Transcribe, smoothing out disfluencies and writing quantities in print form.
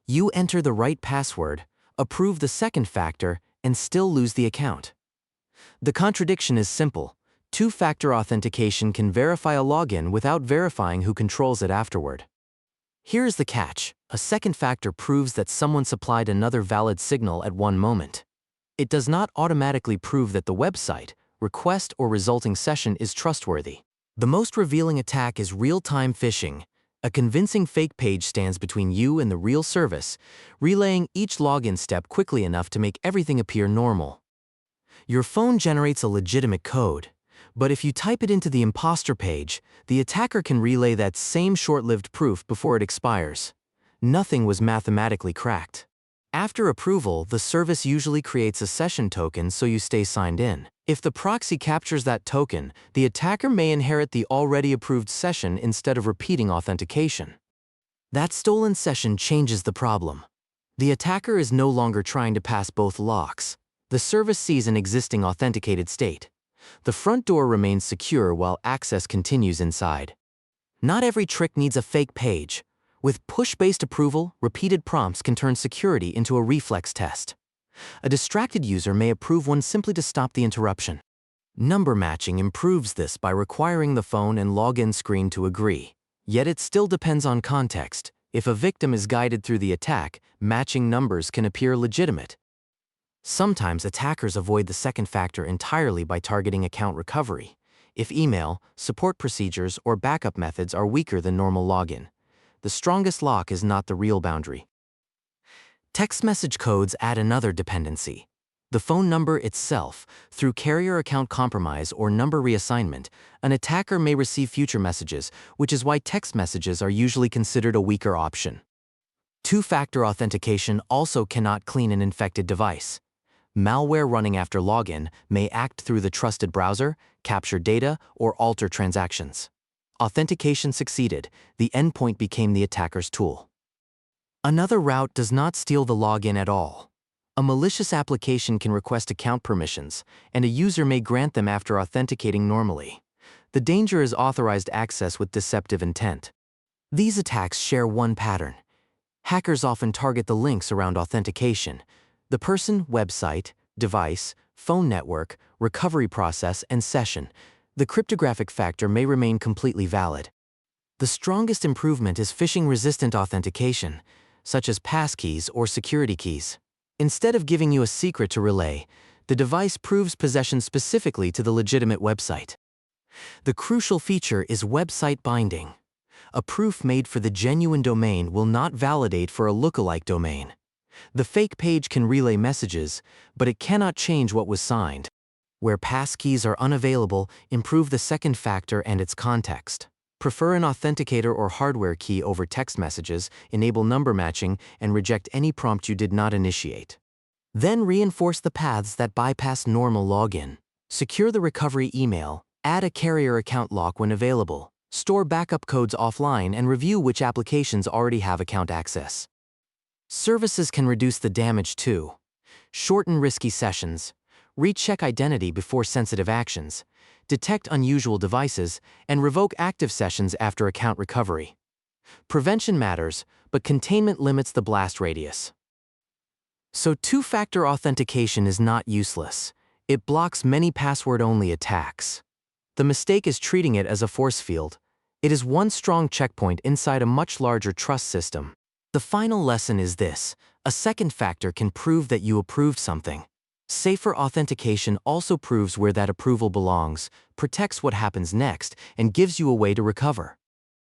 You enter the right password, approve the second factor, and still lose the account. The contradiction is simple. Two-factor authentication can verify a login without verifying who controls it afterward. Here's the catch. A second factor proves that someone supplied another valid signal at one moment. It does not automatically prove that the website, request, or resulting session is trustworthy. The most revealing attack is real-time phishing. A convincing fake page stands between you and the real service, relaying each login step quickly enough to make everything appear normal. Your phone generates a legitimate code, but if you type it into the imposter page, the attacker can relay that same short-lived proof before it expires. Nothing was mathematically cracked. After approval, the service usually creates a session token so you stay signed in. If the proxy captures that token, the attacker may inherit the already approved session instead of repeating authentication. That stolen session changes the problem. The attacker is no longer trying to pass both locks. The service sees an existing authenticated state. The front door remains secure while access continues inside. Not every trick needs a fake page. With push-based approval, repeated prompts can turn security into a reflex test. A distracted user may approve one simply to stop the interruption. Number matching improves this by requiring the phone and login screen to agree. Yet it still depends on context. If a victim is guided through the attack, matching numbers can appear legitimate. Sometimes attackers avoid the second factor entirely by targeting account recovery. If email, support procedures, or backup methods are weaker than normal login, the strongest lock is not the real boundary. Text message codes add another dependency. The phone number itself, through carrier account compromise or number reassignment, an attacker may receive future messages, which is why text messages are usually considered a weaker option. Two-factor authentication also cannot clean an infected device. Malware running after login may act through the trusted browser, capture data, or alter transactions. Authentication succeeded, the endpoint became the attacker's tool. Another route does not steal the login at all. A malicious application can request account permissions, and a user may grant them after authenticating normally. The danger is authorized access with deceptive intent. These attacks share one pattern. Hackers often target the links around authentication: the person, website, device, phone network, recovery process, and session. The cryptographic factor may remain completely valid. The strongest improvement is phishing-resistant authentication, such as passkeys or security keys. Instead of giving you a secret to relay, the device proves possession specifically to the legitimate website. The crucial feature is website binding. A proof made for the genuine domain will not validate for a lookalike domain. The fake page can relay messages, but it cannot change what was signed. Where passkeys are unavailable, improve the second factor and its context. Prefer an authenticator or hardware key over text messages, enable number matching, and reject any prompt you did not initiate. Then reinforce the paths that bypass normal login. Secure the recovery email, add a carrier account lock when available, store backup codes offline, and review which applications already have account access. Services can reduce the damage too. Shorten risky sessions, recheck identity before sensitive actions, detect unusual devices, and revoke active sessions after account recovery. Prevention matters, but containment limits the blast radius. So two-factor authentication is not useless. It blocks many password-only attacks. The mistake is treating it as a force field. It is one strong checkpoint inside a much larger trust system. The final lesson is this: a second factor can prove that you approved something. Safer authentication also proves where that approval belongs, protects what happens next, and gives you a way to recover.